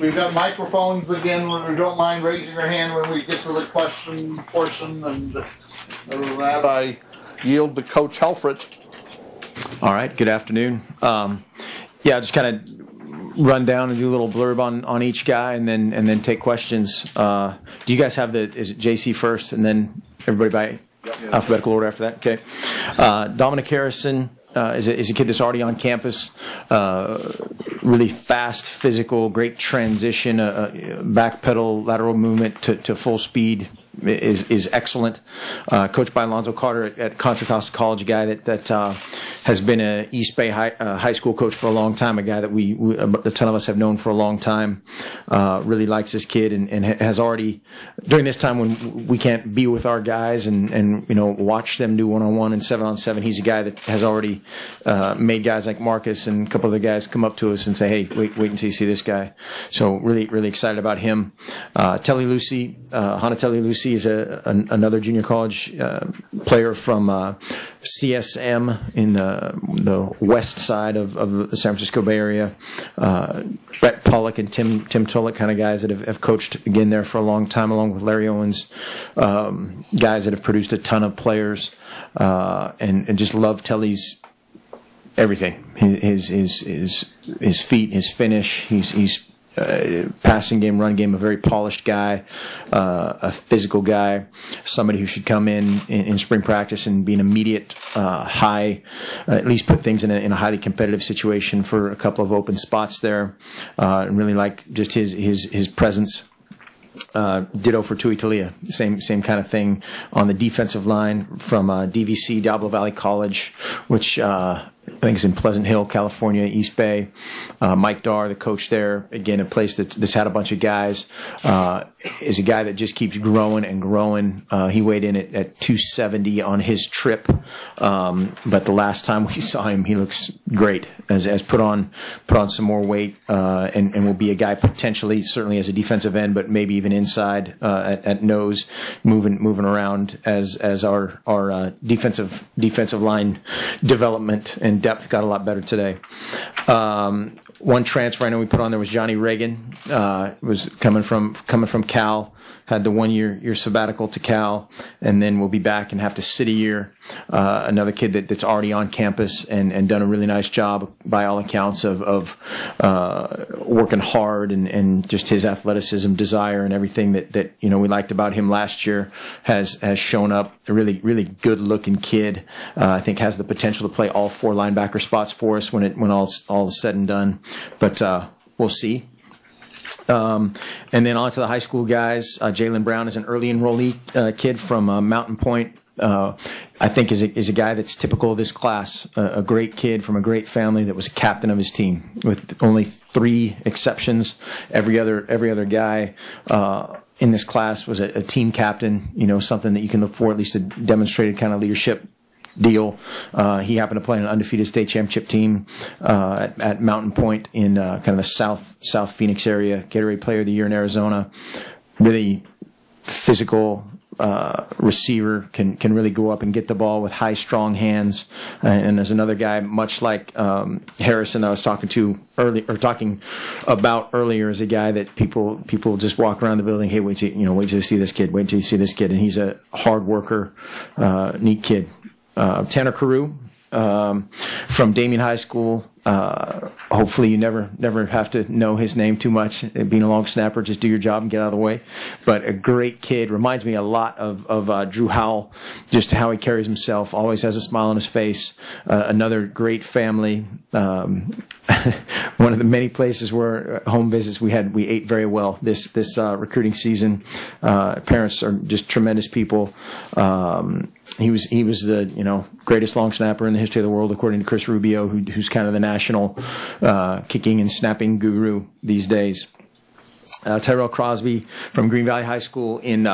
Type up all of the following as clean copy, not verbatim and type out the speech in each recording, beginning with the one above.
We've got microphones again. When you don't mind raising your hand when we get to the question portion, and other than that, I yield to Coach Helfrich. All right. Good afternoon. Yeah, just kind of run down and do a little blurb on each guy, and then take questions. Do you guys have is it JC first, and then everybody by alphabetical order after that? Okay. Dominic Harrison. Is a kid that's already on campus, really fast, physical, great transition, back pedal, lateral movement to full speed is excellent. Coached by Alonzo Carter at Contra Costa College, a guy that has been a East Bay high school coach for a long time, a guy that a ton of us have known for a long time. Really likes this kid and has already, during this time when we can't be with our guys and watch them do one-on-one and 7-on-7, he's a guy that has already made guys like Marcus and a couple other guys come up to us and say, hey, wait until you see this guy. So really excited about him. Telly Lucy, Hanatelli Lucy is another junior college player from CSM in the west side of the San Francisco Bay Area. Brett Pollock and Tim Tullock, kind of guys that have coached again there for a long time, along with Larry Owens, guys that have produced a ton of players, and just love Telly's everything. His feet, his finish. He's passing game, run game, a very polished guy, a physical guy, somebody who should come in spring practice and be an immediate high, at least put things in a highly competitive situation for a couple of open spots there. And really like just his presence. Ditto for Tui Talia, same kind of thing on the defensive line from DVC, Diablo Valley College, which I think it's in Pleasant Hill, California, East Bay. Mike Darr, the coach there, again, a place that's had a bunch of guys, is a guy that just keeps growing and growing. He weighed in at 270 on his trip, but the last time we saw him, he looks great. Has put on some more weight, and will be a guy potentially, certainly as a defensive end, but maybe even inside at nose, moving around as our defensive line development and depth got a lot better today. One transfer I know we put on there was Johnny Reagan. Was coming from Cal. Had the 1 year sabbatical to Cal, and then will be back and have to sit a year. Another kid that's already on campus and done a really nice job by all accounts of working hard and just his athleticism, desire, and everything that we liked about him last year has shown up. A really good looking kid. I think has the potential to play all 4 linebacker spots for us when all is said and done. But we'll see. And then on to the high school guys. Jalen Brown is an early enrollee kid from Mountain Point. I think is a guy that's typical of this class. A great kid from a great family that was a captain of his team, with only 3 exceptions. Every other guy in this class was a team captain. Something that you can look for, at least a demonstrated kind of leadership deal. He happened to play on an undefeated state championship team at Mountain Point in kind of the South Phoenix area. Gatorade Player of the Year in Arizona. Really physical receiver, can really go up and get the ball with high, strong hands. And there's another guy, much like Harrison, that I was talking about earlier, is a guy that people just walk around the building. Hey, wait till you see this kid. Wait till you see this kid. And he's a hard worker, neat kid. Tanner Carew, from Damien High School. Hopefully you never have to know his name too much. Being a long snapper, just do your job and get out of the way. But a great kid. Reminds me a lot of Drew Howell, just how he carries himself. Always has a smile on his face. Another great family. One of the many places where home visits we ate very well this recruiting season. Parents are just tremendous people. He was the greatest long snapper in the history of the world, according to Chris Rubio, who's kind of the national kicking and snapping guru these days. Tyrell Crosby from Green Valley High School in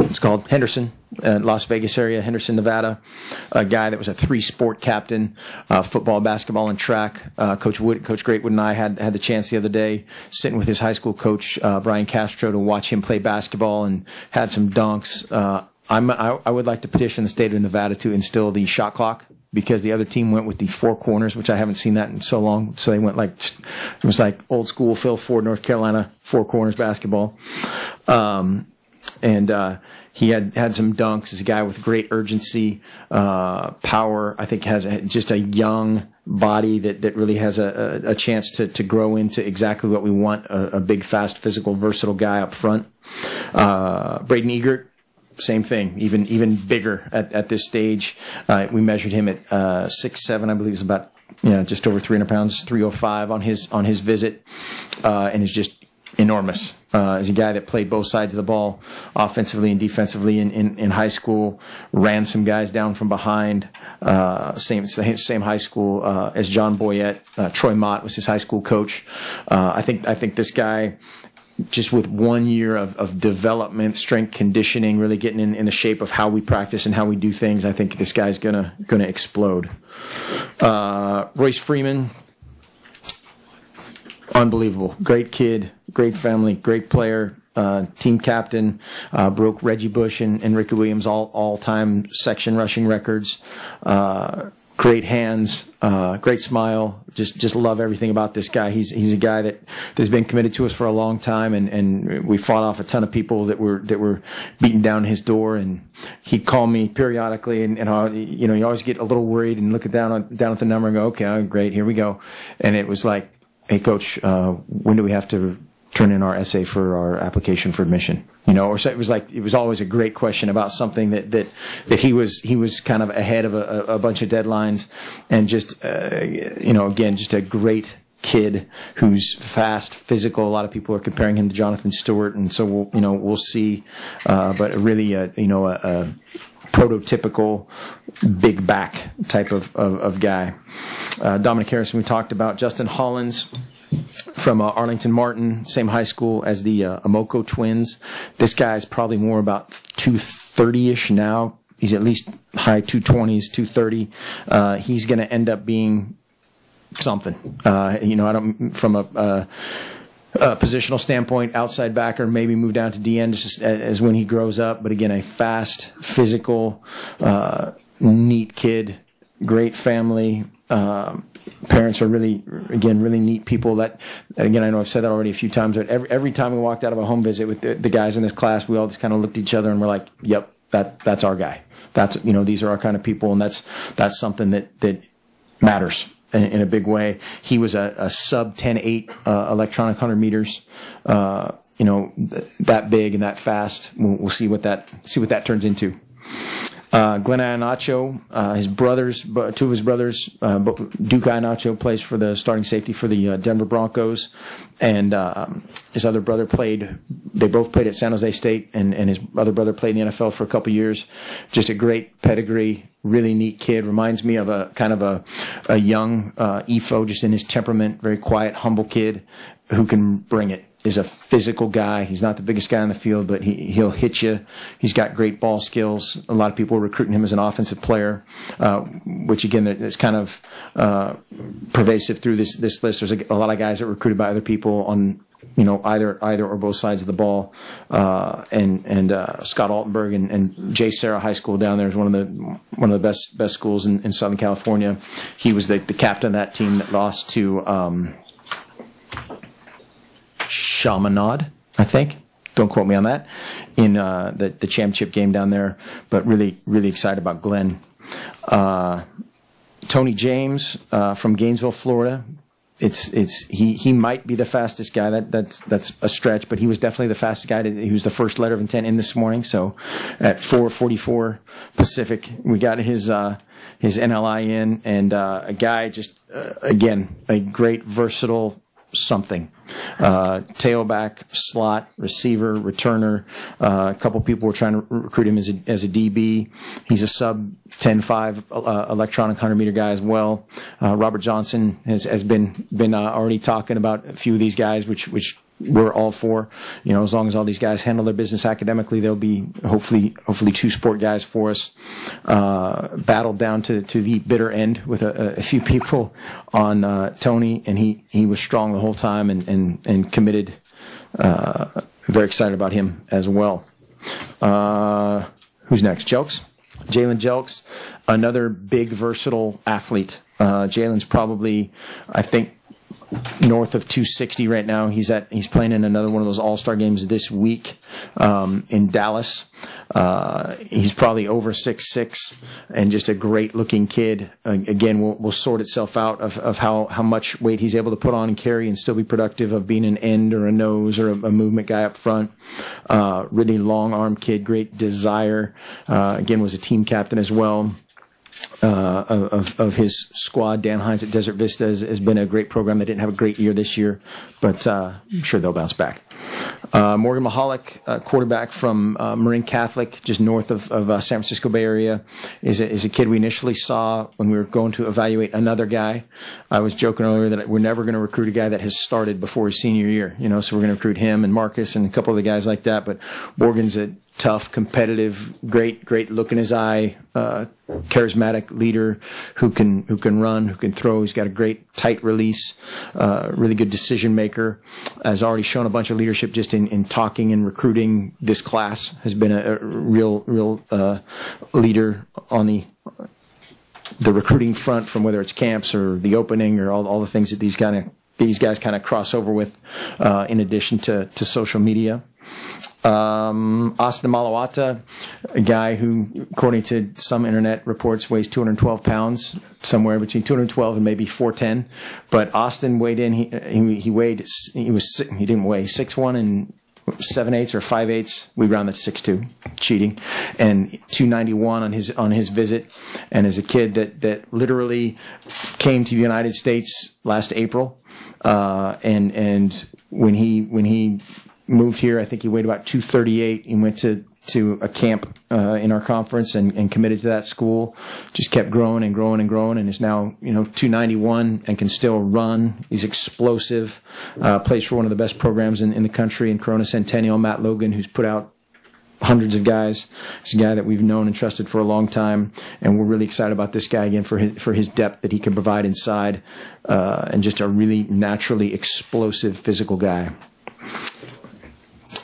it's called Henderson, Las Vegas area, Henderson, Nevada. A guy that was a 3-sport captain, football, basketball, and track. Coach Greatwood and I had the chance the other day sitting with his high school coach, Brian Castro, to watch him play basketball, and had some dunks. I would like to petition the state of Nevada to instill the shot clock because the other team went with the four corners, which I haven't seen that in so long. So they went it was like old school Phil Ford, North Carolina, four corners basketball. He had some dunks. He's a guy with great urgency, power. I think has just a young body that really has a chance to grow into exactly what we want, a big, fast, physical, versatile guy up front. Braden Egert, same thing, even bigger at this stage. We measured him at 6'7", I believe is about just over 300 pounds, 305 on his visit, and is just enormous. Is a guy that played both sides of the ball, offensively and defensively in high school. Ran some guys down from behind. Same high school as John Boyette. Troy Mott was his high school coach. I think this guy, just with 1 year of development, strength conditioning, really getting in the shape of how we practice and how we do things, I think this guy's gonna explode. Royce Freeman, unbelievable. Great kid, great family, great player, team captain, broke Reggie Bush and Ricky Williams all-time section rushing records. Great hands, great smile. Just love everything about this guy. He's a guy that's been committed to us for a long time, and we fought off a ton of people that were beating down his door. And he'd call me periodically, and you always get a little worried and look down at the number and go, okay, great, here we go. And it was like, hey, coach, when do we have to turn in our essay for our application for admission? Or so it was always a great question about something that he was kind of ahead of a bunch of deadlines, and just again, just a great kid who's fast, physical. A lot of people are comparing him to Jonathan Stewart, and so we'll see, but really a prototypical big back type of guy. Dominic Harrison we talked about. Justin Hollins from Arlington Martin, same high school as the Amoko twins. This guy's probably more about 230-ish now. He's at least high 220s, 230. He's going to end up being something. I don't, from a positional standpoint, outside backer, maybe move down to DN just as when he grows up. But again, a fast, physical, neat kid, great family. Parents are really neat people. That, again, I know I've said that already a few times, but every time we walked out of a home visit with the guys in this class, we all just kind of looked at each other and we're like, yep, that's our guy. That's, these are our kind of people, and that's something that matters in a big way. He was a sub 10.8 electronic 100 meters, that big and that fast. We'll see what that turns into. Glenn Iannaccio, his brothers, two of his brothers, Duke Iannaccio plays for the starting safety for the Denver Broncos, and his other brother they both played at San Jose State, and his other brother played in the NFL for a couple years. Just a great pedigree, really neat kid. Reminds me of a kind of a young Efo, just in his temperament, very quiet, humble kid who can bring it. Is a physical guy. He's not the biggest guy on the field, but he'll hit you. He's got great ball skills. A lot of people are recruiting him as an offensive player, which again is kind of pervasive through this list. There's a lot of guys that are recruited by other people on either or both sides of the ball. And Scott Altenberg and J. Sarah High School down there is one of the best schools in Southern California. He was the captain of that team that lost to Chaminade, I think. Don't quote me on that. In the championship game down there, but really, really excited about Glenn. Tony James from Gainesville, Florida. He might be the fastest guy. That's a stretch, but he was definitely the fastest guy. He was the first letter of intent in this morning. So at 4:44 Pacific, we got his NLI in, and a guy just again a great versatile something. Tailback, slot, receiver, returner. A couple people were trying to recruit him as a DB. He's a sub 10.5 electronic 100 meter guy as well. Robert Johnson has been already talking about a few of these guys, which we're all for. As long as all these guys handle their business academically, they'll be hopefully two sport guys for us. Battled down to the bitter end with a few people on Tony, and he was strong the whole time and committed. Very excited about him as well. Who's next? Jelks? Jalen Jelks, another big, versatile athlete. Jalen's probably, I think, north of 260 right now. He's playing in another one of those all-star games this week in Dallas. He's probably over 6'6", and just a great-looking kid. Again, will sort itself out of how much weight he's able to put on and carry and still be productive of being an end or a nose or a movement guy up front. Really long-arm kid, great desire. Again, was a team captain as well. Of his squad. Dan Hines at Desert Vista has been a great program. They didn't have a great year this year, but I'm sure they'll bounce back. Morgan Mahalik, quarterback from Marin Catholic, just north of San Francisco Bay Area, is a kid we initially saw when we were going to evaluate another guy. I was joking earlier that we're never going to recruit a guy that has started before his senior year, so we're going to recruit him and Marcus and a couple of the guys like that, but Morgan's a tough, competitive, great look in his eye, charismatic leader who can run, who can throw. He's got a great tight release, really good decision maker. Has already shown a bunch of leadership just in talking and recruiting. This class has been a real leader on the recruiting front, from whether it's camps or the opening or all the things that these guys kind of cross over with, in addition to social media. Austin Malawata, a guy who, according to some internet reports, weighs 212 pounds, somewhere between 212 and maybe 410. But Austin weighed in. He didn't weigh 6'1" and 7/8 or 5/8. We rounded to 6'2", cheating, and 291 on his visit. And as a kid that literally came to the United States last April, and when he moved here, I think he weighed about 238. He went to a camp in our conference and committed to that school. Just kept growing and growing and growing, and is now 291 and can still run. He's explosive. Plays for one of the best programs in the country in Corona Centennial. Matt Logan, who's put out hundreds of guys. He's a guy that we've known and trusted for a long time, and we're really excited about this guy again for his depth that he can provide inside, and just a really naturally explosive physical guy.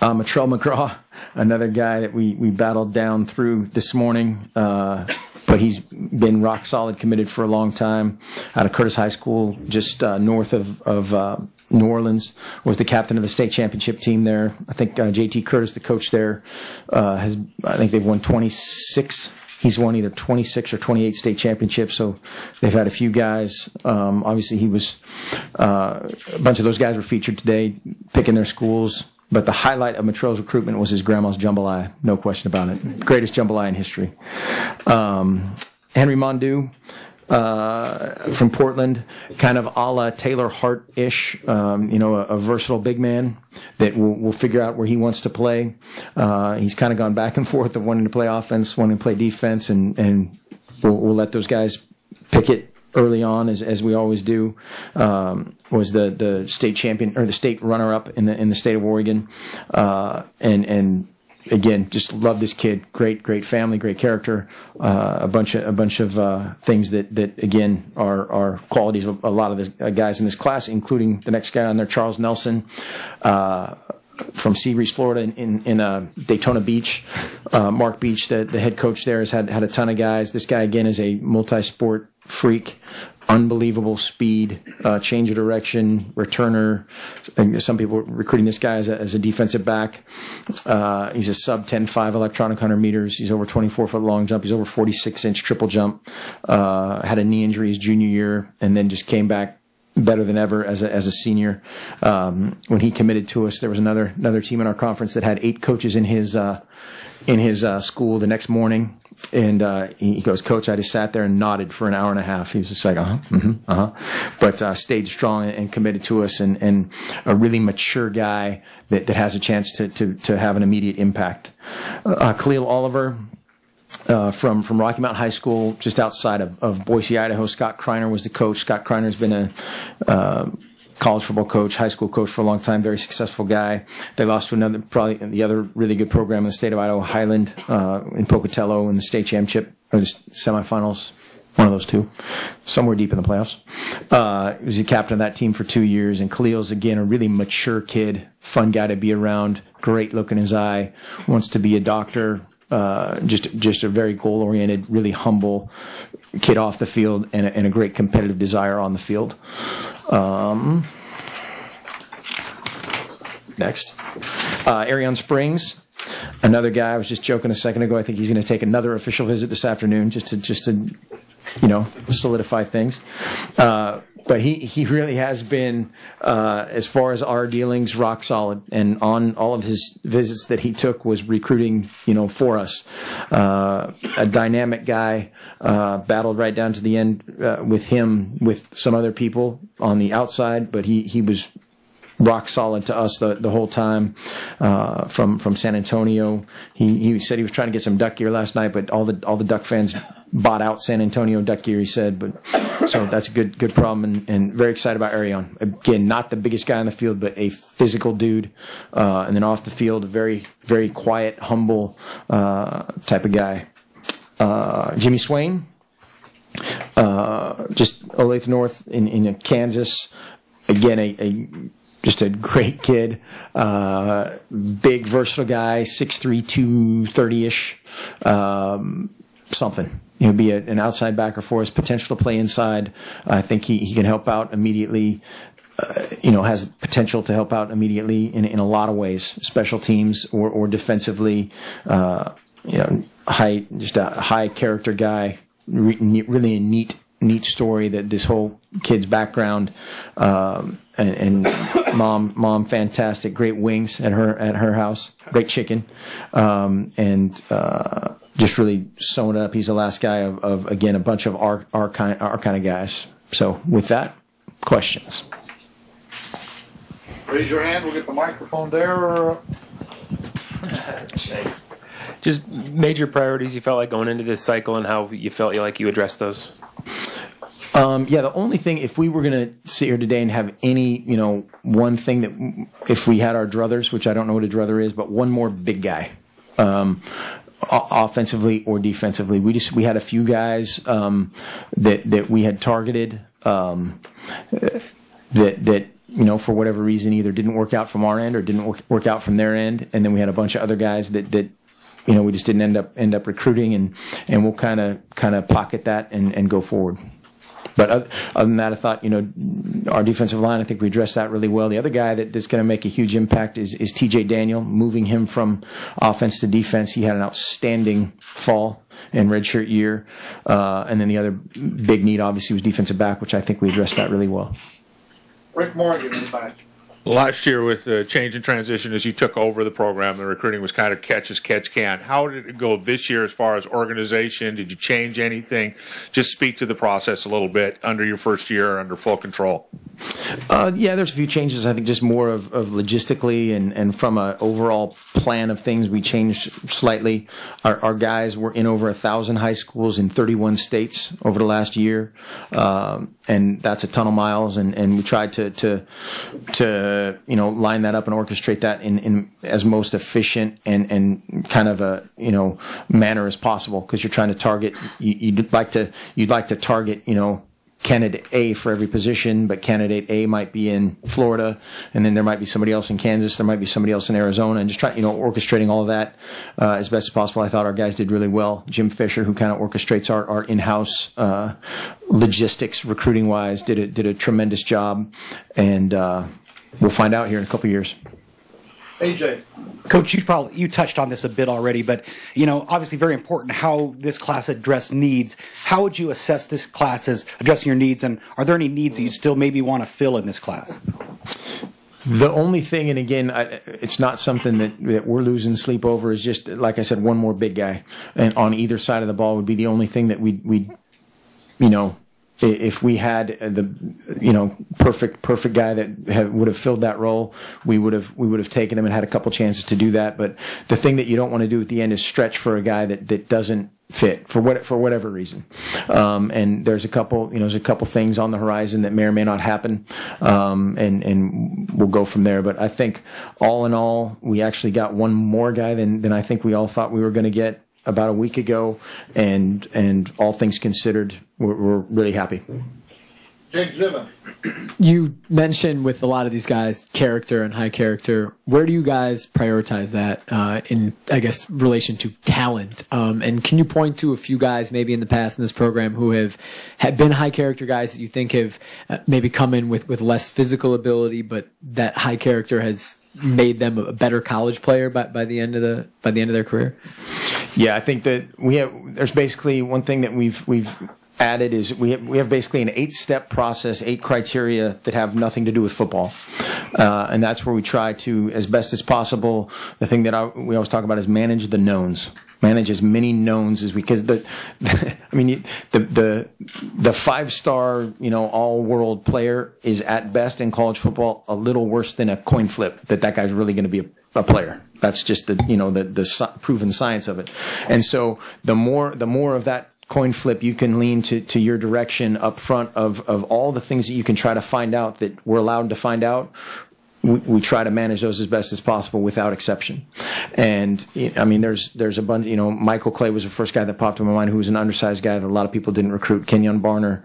Matrell McGraw, another guy that we battled down through this morning, but he's been rock solid, committed for a long time. Out of Curtis High School, just north of New Orleans, was the captain of the state championship team there. I think JT Curtis, the coach there, I think they've won 26. He's won either 26 or 28 state championships, so they've had a few guys. Obviously, a bunch of those guys were featured today, picking their schools. But the highlight of Matrell's recruitment was his grandma's jambalaya, no question about it. Greatest jambalaya in history. Henry Mondu from Portland, kind of a la Taylor Hart-ish, a versatile big man that will figure out where he wants to play. He's kind of gone back and forth of wanting to play offense, wanting to play defense, and we'll let those guys pick it early on, as we always do. Was the state champion or the state runner-up in the state of Oregon, and again, just love this kid. Great family, great character. A bunch of things that again are qualities of a lot of the guys in this class, including the next guy on there, Charles Nelson, from Seabreeze, Florida, in Daytona Beach. Mark Beach, the head coach there, has had a ton of guys. This guy again is a multi-sport freak. Unbelievable speed, change of direction, returner. Some people are recruiting this guy as a defensive back. He's a sub 10.5 electronic 100 meters. He's over 24-foot long jump. He's over 46-inch triple jump. Had a knee injury his junior year, and then just came back better than ever as a senior. When he committed to us, there was another team in our conference that had 8 coaches in his school the next morning. And he goes, "Coach, I just sat there and nodded for an hour and a half." He was just like, but stayed strong and committed to us, and a really mature guy that has a chance to have an immediate impact. Khalil Oliver, from Rocky Mountain High School, just outside of Boise, Idaho. Scott Kreiner was the coach. Scott Kreiner's been a college football coach, high school coach for a long time, very successful guy. They lost to probably the other really good program in the state of Idaho, Highland, in Pocatello, in the state championship, or the semifinals, one of those two, somewhere deep in the playoffs. He was the captain of that team for 2 years, and Khalil's, again, a really mature kid, fun guy to be around, great look in his eye, wants to be a doctor, just a very goal-oriented, really humble kid off the field, and a great competitive desire on the field. Next, Arion Springs, another guy. I was just joking a second ago. I think he's going to take another official visit this afternoon just to solidify things. But he really has been, as far as our dealings, rock solid. And on all of his visits that he took was recruiting, for us. A dynamic guy, battled right down to the end with some other people on the outside, but he was rock solid to us the whole time. From San Antonio, he said he was trying to get some duck gear last night, but all the duck fans bought out San Antonio duck gear, he said. But so that's a good problem, and very excited about Arion. Again, not the biggest guy on the field, but a physical dude, and then off the field, a very, very quiet, humble type of guy. Jimmy Swain, just Olathe North in Kansas. Again, just a great kid, big, versatile guy, 6'3", 230-ish, something. He'll be an outside backer for us, potential to play inside. I think he can help out immediately, has potential to help out immediately in a lot of ways, special teams or defensively, just a high character guy, really a neat story, that this whole kid's background, and mom fantastic, great wings at her house, great chicken, and just really sewn up. He's the last guy of again a bunch of our kind of guys. So with that, questions. Raise your hand. We'll get the microphone there. Just major priorities you felt like going into this cycle, and how you felt like you addressed those. The only thing, if we were going to sit here today and have any, one thing that, if we had our druthers, which I don't know what a druther is, but one more big guy, offensively or defensively. We had a few guys, that we had targeted, that for whatever reason either didn't work out from our end or didn't work out from their end. And then we had a bunch of other guys that we just didn't end up recruiting, and we'll kind of pocket that and go forward. But other than that, I thought, our defensive line, I think we addressed that really well. The other guy that's going to make a huge impact is TJ Daniel, moving him from offense to defense. He had an outstanding fall and redshirt year. And then the other big need, obviously, was defensive back, which I think we addressed that really well. Rick Morgan in the back. Last year, with the change and transition, as you took over the program, the recruiting was kind of catch as catch can. How did it go this year as far as organization? Did you change anything? Just speak to the process a little bit under your first year under full control. There's a few changes. I think just more of logistically and from an overall plan of things, we changed slightly. Our guys were in over 1,000 high schools in 31 states over the last year, and that's a ton of miles. And we tried to line that up and orchestrate that in as most efficient and kind of a manner as possible, because you're trying to target. You'd like to target candidate A for every position, but candidate A might be in Florida, and then there might be somebody else in Kansas, there might be somebody else in Arizona, and just try, orchestrating all of that as best as possible. I thought our guys did really well. Jim Fisher, who kind of orchestrates our in-house logistics recruiting-wise, did a tremendous job, and we'll find out here in a couple of years. AJ. Coach, you touched on this a bit already, but obviously very important how this class addressed needs. How would you assess this class as addressing your needs, and are there any needs that you still maybe want to fill in this class? The only thing, and again, it's not something that we're losing sleep over, is just, like I said, one more big guy, and on either side of the ball would be the only thing that we if we had the perfect guy that would have filled that role, we would have taken him and had a couple chances to do that. But the thing that you don't want to do at the end is stretch for a guy that doesn't fit for whatever reason. And there's a couple things on the horizon that may or may not happen, and we'll go from there. But I think all in all, we actually got one more guy than I think we all thought we were going to get about a week ago, and all things considered, we're really happy. Jake Zivin. You mentioned with a lot of these guys, character and high character. Where do you guys prioritize that in, I guess, relation to talent? And can you point to a few guys maybe in the past in this program who have been high character guys that you think have maybe come in with less physical ability, but that high character has made them a better college player by the end of their career? Yeah, I think that there's basically one thing that we've added is we have basically an 8-step process, 8 criteria that have nothing to do with football, and that's where we try to, as best as possible. The thing that we always talk about is manage the knowns. Manage as many knowns as we, because the 5-star, all-world player is at best in college football a little worse than a coin flip that guy's really going to be a player. That's just the proven science of it. And so the more of that coin flip you can lean to your direction up front of all the things that you can try to find out that we're allowed to find out, we try to manage those as best as possible without exception. And I mean, there's a bunch. Michael Clay was the first guy that popped in my mind, who was an undersized guy that a lot of people didn't recruit. Kenyon Barner.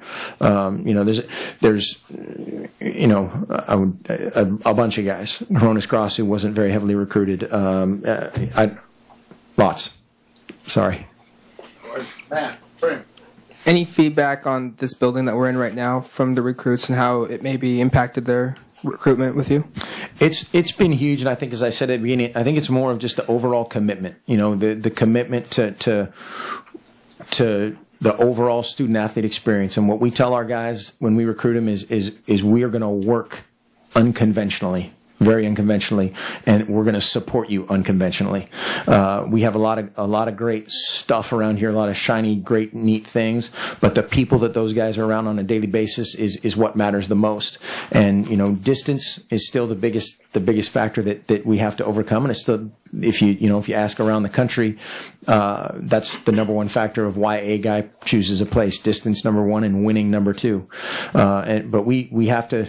There's a bunch of guys. Hronis Grossu wasn't very heavily recruited. Lots. Sorry. Matt, Frank. Any feedback on this building that we're in right now from the recruits and how it maybe impacted their recruitment with you? It's been huge, and I think, as I said at the beginning, I think it's more of just the overall commitment. The commitment to the overall student athlete experience. And what we tell our guys when we recruit them is we are going to work unconventionally. Very unconventionally, and we're going to support you unconventionally. We have a lot of great stuff around here, a lot of shiny, great, neat things. But the people that those guys are around on a daily basis is what matters the most. And distance is still the biggest factor that we have to overcome. And it's still, if you ask around the country, that's the number one factor of why a guy chooses a place. Distance number one, and winning number two. But we have to.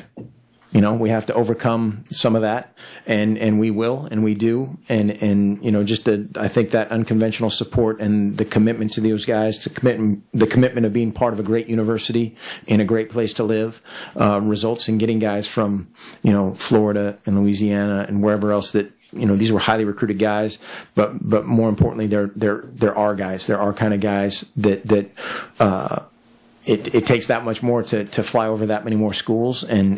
We have to overcome some of that, and we will, and we do, and I think that unconventional support and the commitment to those guys, the commitment of being part of a great university in a great place to live, results in getting guys from, Florida and Louisiana and wherever else that, these were highly recruited guys, but more importantly, they're our guys. They're our kind of guys that It takes that much more to fly over that many more schools, and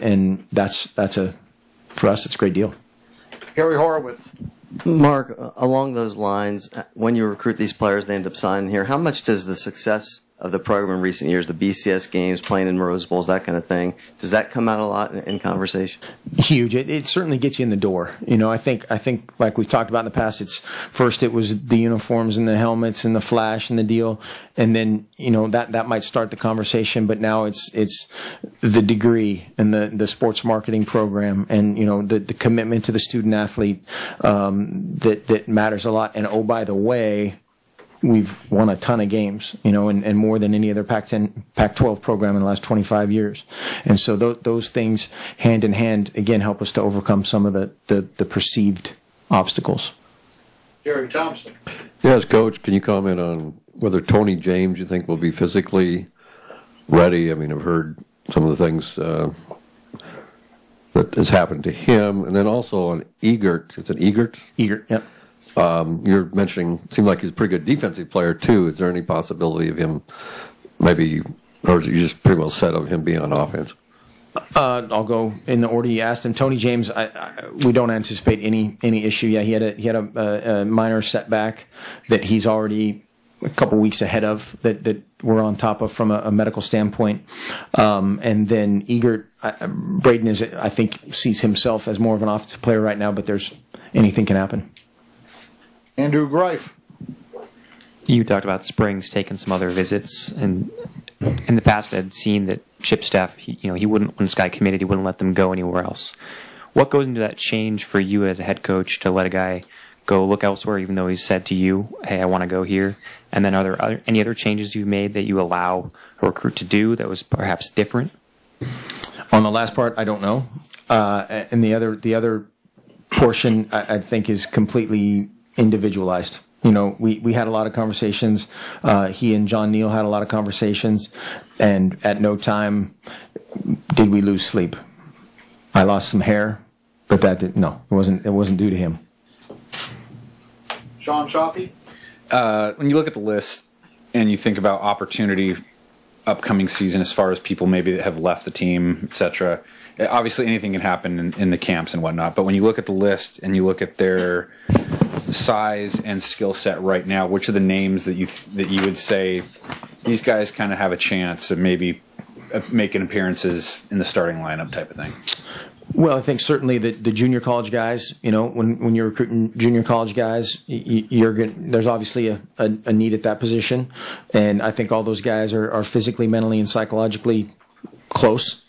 for us, it's a great deal. Gary Horowitz. Mark, along those lines, when you recruit these players, they end up signing here. How much does the success of the program in recent years, the BCS games, playing in Rose Bowls, that kind of thing, does that come out a lot in conversation? Huge. It certainly gets you in the door. I think like we've talked about in the past, it was the uniforms and the helmets and the flash and the deal, and then that might start the conversation. But now it's the degree and the sports marketing program and the commitment to the student athlete that matters a lot. And oh, by the way, we've won a ton of games, and more than any other Pac-10, Pac-12 program in the last 25 years. And so those things, hand in hand, again, help us to overcome some of the perceived obstacles. Jerry Thompson. Yes, Coach, can you comment on whether Tony James, you think, will be physically ready? I mean, I've heard some of the things that has happened to him. And then also on Egert. It's an Egert? Egert, yep. You're mentioning, seemed like he's a pretty good defensive player, too. Is there any possibility of him maybe, or is you just pretty well set of him being on offense? I'll go in the order you asked him. Tony James, we don't anticipate any issue. Yeah, he had a minor setback that he's already a couple weeks ahead of, that we're on top of from a medical standpoint. And then Egert, Braden I think sees himself as more of an offensive player right now, but anything can happen. Andrew Greif. You talked about Springs taking some other visits, and in the past I'd seen that Chip staff, he wouldn't, when this guy committed, he wouldn't let them go anywhere else. What goes into that change for you as a head coach to let a guy go look elsewhere, even though he's said to you, hey, I want to go here? And then are there any other changes you've made that you allow a recruit to do that was perhaps different? On the last part, I don't know. And the other portion, I think, is completely individualized. we had a lot of conversations. He and John Neal had a lot of conversations, and at no time did we lose sleep. I lost some hair, but it wasn't due to him. Sean Choppy? When you look at the list and you think about opportunity upcoming season as far as people maybe that have left the team, etc., obviously anything can happen in the camps and whatnot, but when you look at the list and you look at their size and skill set right now, which are the names that you would say these guys kind of have a chance of maybe making appearances in the starting lineup type of thing? Well, I think certainly the junior college guys, when you're recruiting junior college guys, there's obviously a need at that position. And I think all those guys are physically, mentally, and psychologically close,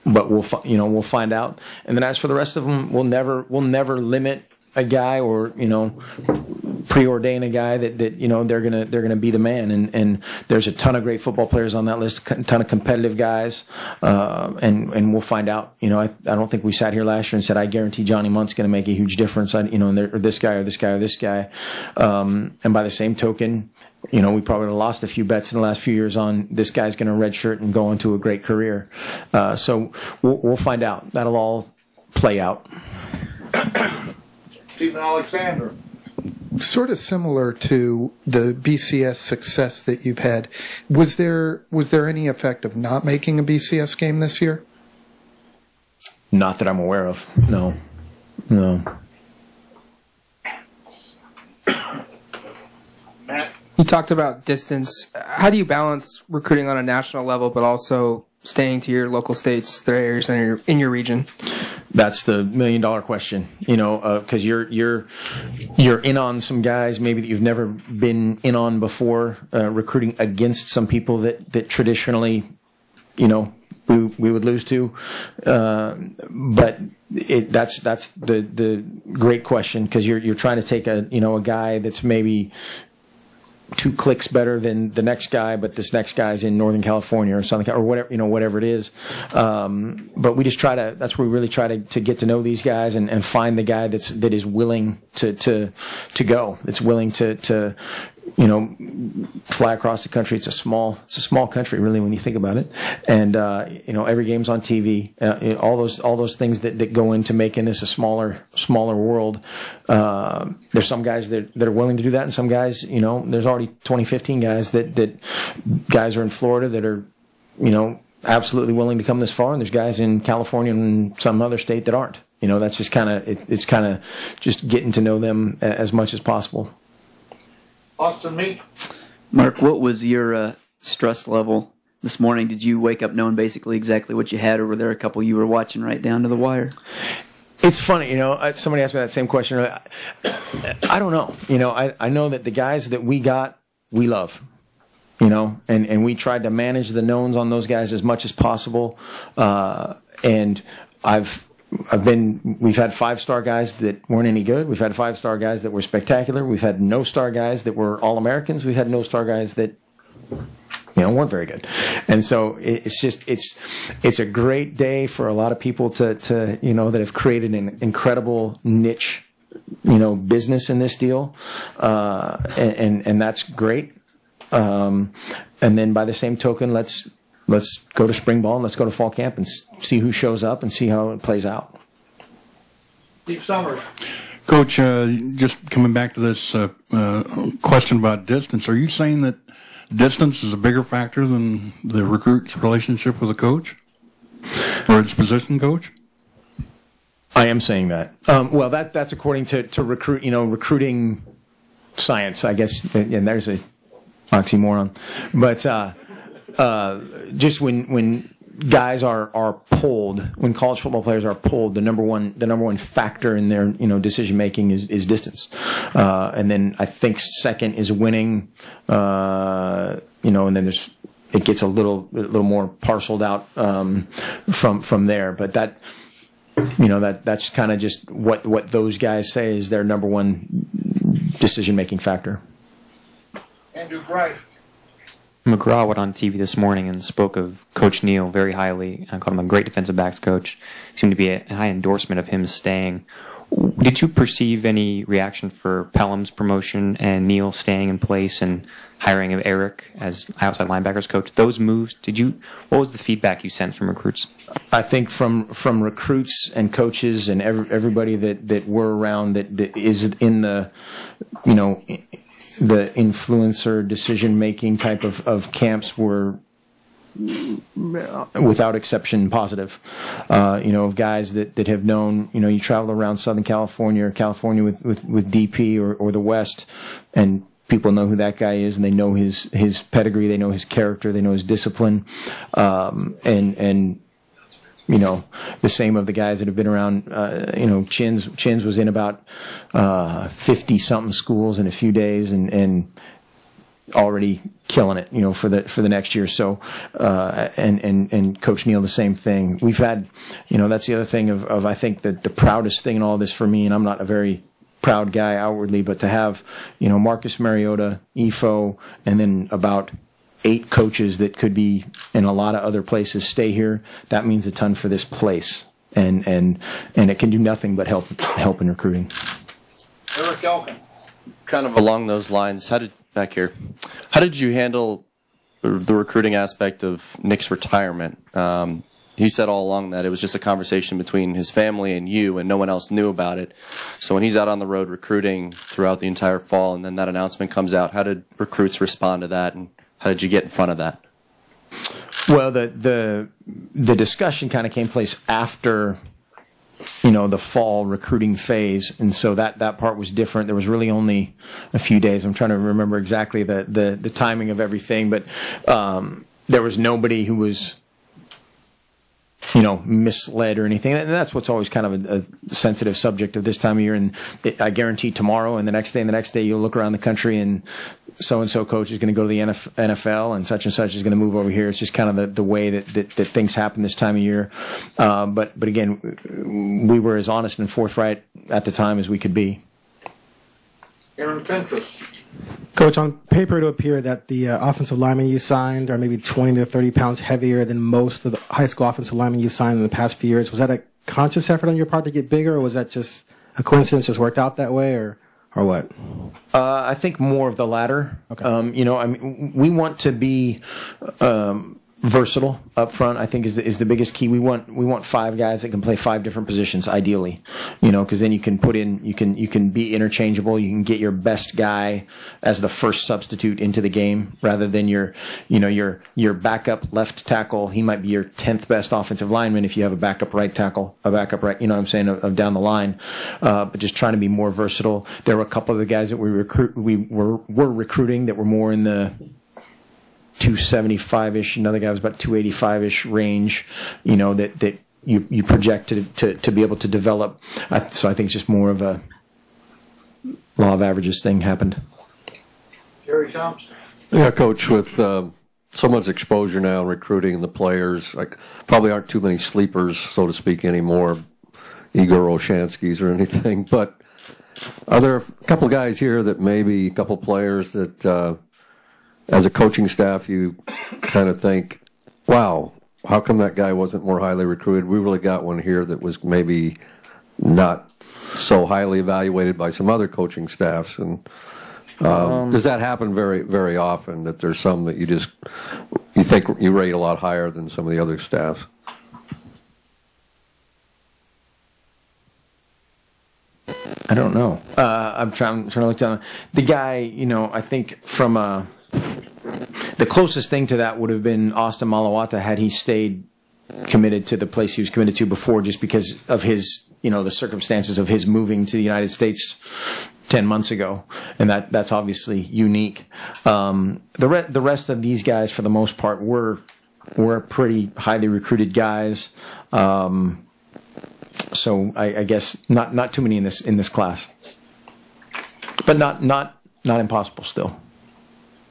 but we'll find out. And then as for the rest of them, we'll never limit a guy or, preordain a guy that they're gonna be the man. And there's a ton of great football players on that list, a ton of competitive guys, and we'll find out. I don't think we sat here last year and said I guarantee Johnny Munt's going to make a huge difference. Or this guy or this guy or this guy. And by the same token, we probably would have lost a few bets in the last few years on this guy's going to redshirt and go into a great career. So we'll find out. That'll all play out. Stephen Alexander. Sort of similar to the BCS success that you've had. Was there any effect of not making a BCS game this year? Not that I'm aware of. No. Matt? You talked about distance. How do you balance recruiting on a national level, but also staying to your local states, their areas in your region? That's the $1 million question, because you're in on some guys maybe that you've never been in on before, recruiting against some people that traditionally, we would lose to. But that's the great question, because you're trying to take a guy that's maybe 2 clicks better than the next guy, but this next guy's in Northern California or something, or whatever it is. But we just that's where we really try to get to know these guys and find the guy that is willing to go, that's willing to fly across the country. It's a small country, really, when you think about it. And every game's on TV. All those things that go into making this a smaller world. There's some guys that are willing to do that, and some guys, there's already 2015 guys that guys are in Florida that are, absolutely willing to come this far, and there's guys in California and some other state that aren't. That's just it's kind of just getting to know them as much as possible. Austin Meek. Mark, what was your stress level this morning? Did you wake up knowing basically exactly what you had, or were there a couple you were watching right down to the wire? It's funny, somebody asked me that same question. I don't know. I know that the guys that we got, we love. And we tried to manage the knowns on those guys as much as possible. And we've had 5-star guys that weren't any good. We've had 5-star guys that were spectacular. We've had no-star guys that were All-Americans. We've had no-star guys that, weren't very good. And so it's a great day for a lot of people to that have created an incredible niche, business in this deal. And that's great. And then by the same token, let's go to spring ball and let's go to fall camp and see who shows up and see how it plays out. Steve Summers. Coach, just coming back to this question about distance, are you saying that distance is a bigger factor than the recruit's relationship with the coach or its position coach? I am saying that. Well, that's according to recruiting science, I guess. And there's a oxymoron, but just when guys are pulled, when college football players are pulled, the number one factor in their decision making is distance, and then I think second is winning, and then it gets a little more parceled out from there, but that's kind of just what those guys say is their number one decision making factor. Andrew Bright. McGraw went on TV this morning and spoke of Coach Neal very highly. I called him a great defensive backs coach. Seemed to be a high endorsement of him staying. Did you perceive any reaction for Pelham's promotion and Neil staying in place and hiring of Eric as outside linebackers coach? Those moves, what was the feedback you sent from recruits? I think from recruits and coaches and everybody that were around that is in the, the influencer decision making type of camps were without exception positive. Of guys that have known, you travel around Southern California or California with DP or the West, and people know who that guy is, and they know his pedigree, they know his character, they know his discipline, and the same of the guys that have been around. Chins was in about 50-something schools in a few days, and already killing it, for the next year. So, and Coach Neal, the same thing. We've had, that's the other thing of I think that the proudest thing in all this for me, and I'm not a very proud guy outwardly, but to have, Marcus Mariota, EFO, and then about 8 coaches that could be in a lot of other places stay here, that means a ton for this place. And it can do nothing but help in recruiting. Eric Elkin. Kind of along those lines, how did you handle the recruiting aspect of Nick's retirement? He said all along that it was just a conversation between his family and you, and no one else knew about it. So when he's out on the road recruiting throughout the entire fall, and then that announcement comes out, how did recruits respond to that, and how did you get in front of that? Well, the discussion kind of came place after, the fall recruiting phase, and so that part was different. There was really only a few days. I'm trying to remember exactly the timing of everything, but there was nobody who was misled or anything. And that's what's always kind of a sensitive subject of this time of year. And I guarantee tomorrow and the next day you'll look around the country and so-and-so coach is going to go to the NFL and such is going to move over here. It's just kind of the way that things happen this time of year. But again, we were as honest and forthright at the time as we could be. Aaron Fentress. Coach, on paper it would appear that the offensive linemen you signed are maybe 20 to 30 pounds heavier than most of the high school offensive linemen you've signed in the past few years. Was that a conscious effort on your part to get bigger, or was that just a coincidence, just worked out that way, or what? I think more of the latter. Okay. We want to be versatile up front, I think is the biggest key. We want 5 guys that can play 5 different positions, ideally, because then you can put in, you can be interchangeable. You can get your best guy as the first substitute into the game rather than your backup left tackle. He might be your 10th best offensive lineman if you have a backup right tackle, of down the line. But just trying to be more versatile. There were a couple of the guys that we were recruiting that were more in the 275-ish, another guy was about 285-ish range, that you projected to be able to develop. So I think it's just more of a law of averages thing happened. Jerry Thompson. Yeah, Coach, with so much exposure now in recruiting and the players, probably aren't too many sleepers, so to speak, anymore, Igor Olshansky's or anything, but are there a couple of guys here that maybe a couple of players that as a coaching staff, you kind of think, wow, how come that guy wasn't more highly recruited? We really got one here that was maybe not so highly evaluated by some other coaching staffs. And does that happen very, very often, that there's some that you think you rate a lot higher than some of the other staffs? I don't know. I'm trying to look down. The guy, I think from the closest thing to that would have been Austin Malawata had he stayed committed to the place he was committed to before, just because of his, the circumstances of his moving to the United States 10 months ago. And that's obviously unique. The rest of these guys, for the most part, were pretty highly recruited guys. So I guess not too many in this class, but not impossible still.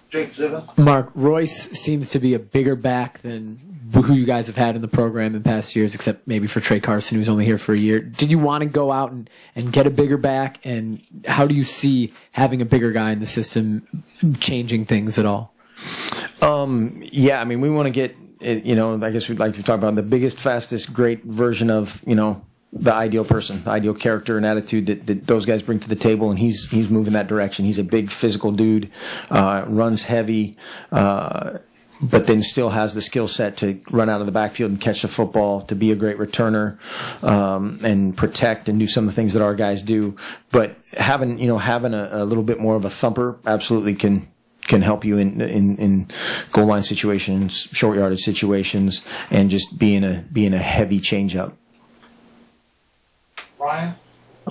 Jake Ziva. Mark, Royce seems to be a bigger back than who you guys have had in the program in past years, except maybe for Trey Carson, who's only here for a year. Did you want to go out and get a bigger back? And how do you see having a bigger guy in the system changing things at all? Yeah, we want to get, I guess we'd like to talk about the biggest, fastest, great version of, the ideal person, the ideal character and attitude that those guys bring to the table, and he's moving that direction. He's a big physical dude, runs heavy, but then still has the skill set to run out of the backfield and catch the football, to be a great returner, and protect and do some of the things that our guys do. But having a little bit more of a thumper absolutely can help you in goal line situations, short yardage situations, and just being a heavy change up. Ryan?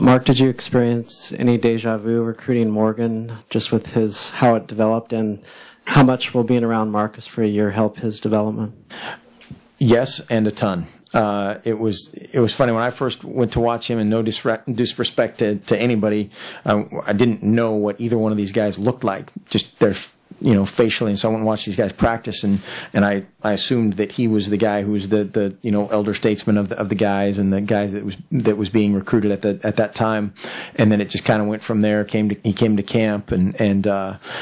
Mark, did you experience any deja vu recruiting Morgan, just with how it developed, and how much will being around Marcus for a year help his development? Yes, and a ton. It was funny when I first went to watch him, and no disrespect to anybody, I didn't know what either one of these guys looked like, just their facially, and so I went and watched these guys practice, and I assumed that he was the guy who was the elder statesman of the guys, and the guys that was being recruited at that time. And then it just kind of went from there. He came to camp and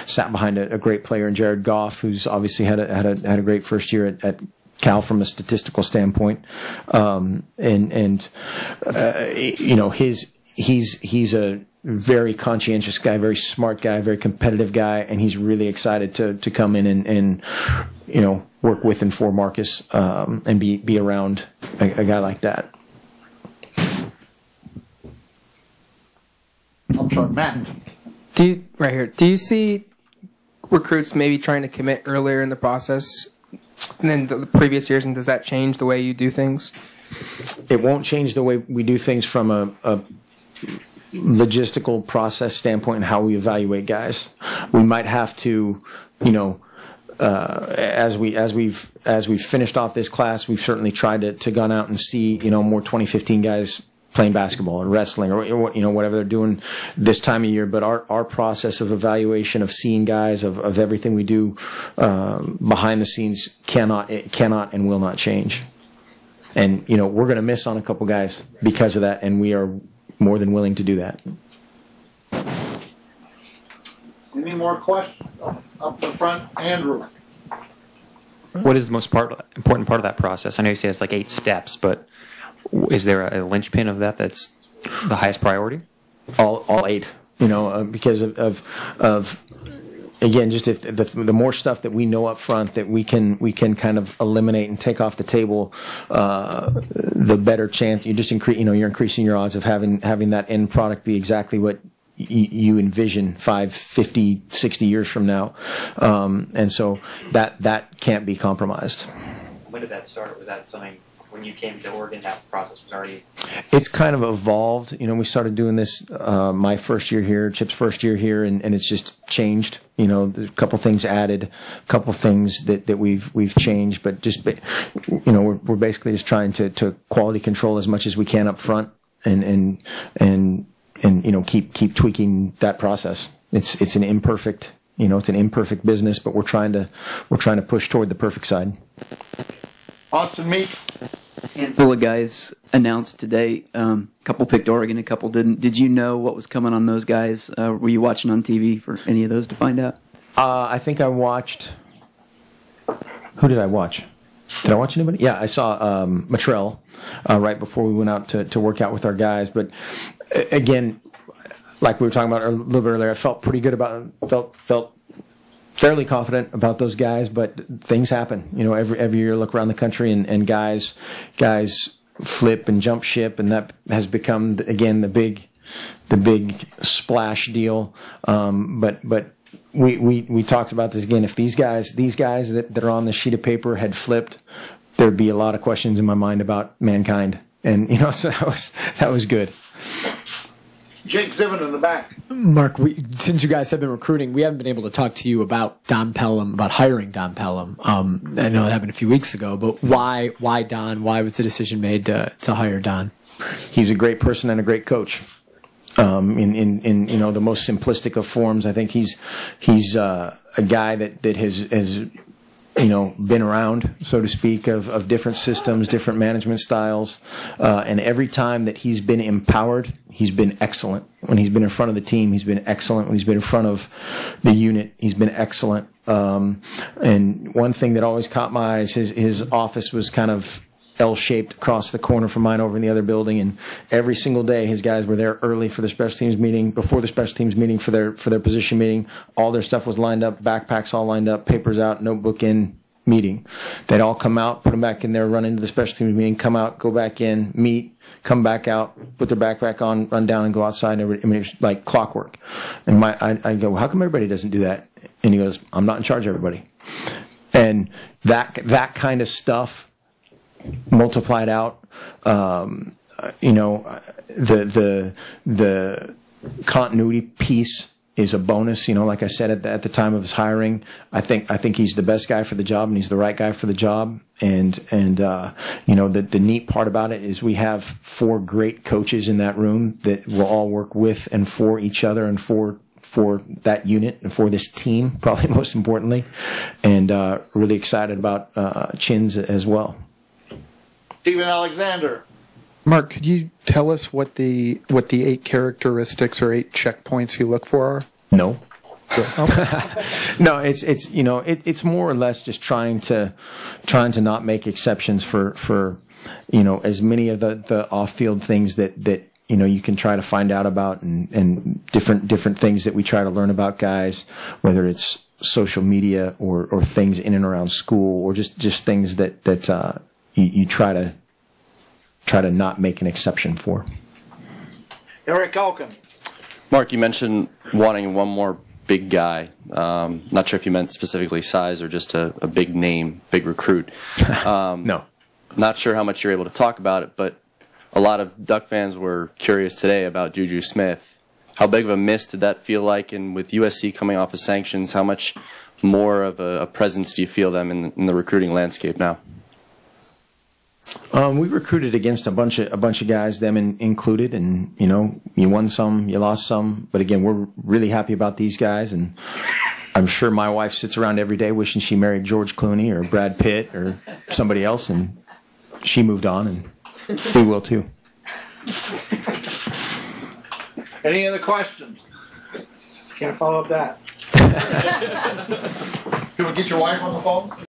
sat behind a great player in Jared Goff, who's obviously had a great first year at Cal from a statistical standpoint. He's a very conscientious guy, very smart guy, very competitive guy, and he's really excited to come in and work with and for Marcus, and be around a guy like that. I'm sorry, Matt. Do you see recruits maybe trying to commit earlier in the process than the previous years, and does that change the way you do things? It won't change the way we do things from a logistical process standpoint and how we evaluate guys. We might have to, as we've finished off this class, we've certainly tried to gun out and see, more 2015 guys playing basketball or wrestling or whatever they're doing this time of year. But our process of evaluation of seeing guys of everything we do behind the scenes cannot and will not change. And we're going to miss on a couple guys because of that, and we are more than willing to do that. Any more questions? Up the front, Andrew. What is the most important part of that process? I know you say it's like 8 steps, but is there a linchpin of that's the highest priority? All 8, because of again, just if the more stuff that we know up front that we can kind of eliminate and take off the table, the better chance you're increasing your odds of having that end product be exactly what you envision 5, 50, 60 years from now, and so that can't be compromised. When did that start? Was that something when you came to Oregon? That process was already. It's kind of evolved. We started doing this my first year here, Chip's first year here, and it's just changed. There's a couple things added, a couple things that we've changed, but we're basically just trying to quality control as much as we can up front, and keep tweaking that process. It's an imperfect business, but we're trying to push toward the perfect side. Austin Meek. Handful of guys announced today. A couple picked Oregon, a couple didn't. Did you know what was coming on those guys? Were you watching on TV for any of those to find out? I think I watched. Who did I watch? Did I watch anybody? Yeah, I saw Matrell right before we went out to work out with our guys. But again, like we were talking about a little bit earlier, I felt pretty good felt fairly confident about those guys, but things happen. Every year, look around the country, and guys flip and jump ship, and that has become again the big splash deal. But we talked about this again. If these guys that are on the sheet of paper had flipped, there'd be a lot of questions in my mind about mankind, and so that was good. Jake Zivin in the back. Mark, since you guys have been recruiting, we haven't been able to talk to you about Don Pelham, about hiring Don Pelham. I know it happened a few weeks ago, but why Don? Why was the decision made to hire Don? He's a great person and a great coach. In the most simplistic of forms, I think he's a guy that has been around, so to speak, of different systems, different management styles, and every time that he's been empowered, he's been excellent. When he's been in front of the team, he's been excellent. When he's been in front of the unit, he's been excellent. And one thing that always caught my eyes, his office was kind of L-shaped across the corner from mine over in the other building, and every single day his guys were there early for the special teams meeting, before the special teams meeting for their position meeting. All their stuff was lined up, backpacks all lined up, papers out, notebook in, meeting. They'd all come out, put them back in there, run into the special teams meeting, come out, go back in, meet, come back out, put their backpack on, run down and go outside. And it was like clockwork. And I go, well, how come everybody doesn't do that? And he goes, I'm not in charge of everybody. And that kind of stuff multiplied out, the continuity piece is a bonus. Like I said at the time of his hiring, I think he's the best guy for the job, and he's the right guy for the job. And the neat part about it is we have 4 great coaches in that room that will all work with and for each other and for that unit and for this team, probably most importantly, and really excited about Chins as well. Stephen Alexander. Mark, could you tell us what the 8 characteristics or 8 checkpoints you look for are? No. No, it's more or less just trying to not make exceptions for as many of the off-field things that you can try to find out about, and different things that we try to learn about guys, whether it's social media or things in and around school, or just things that you try to not make an exception for. Eric Elkin. Mark, you mentioned wanting one more big guy. Not sure if you meant specifically size or just a big name, big recruit. No. Not sure how much you're able to talk about it, but a lot of Duck fans were curious today about Juju Smith. How big of a miss did that feel like? And with USC coming off of sanctions, how much more of a presence do you feel them in the recruiting landscape now? We recruited against a bunch of guys, them included, and you won some, you lost some, but again, we're really happy about these guys, and I'm sure my wife sits around every day wishing she married George Clooney or Brad Pitt or somebody else, and she moved on, and we will too. Any other questions? Can't follow up that. Can we get your wife on the phone?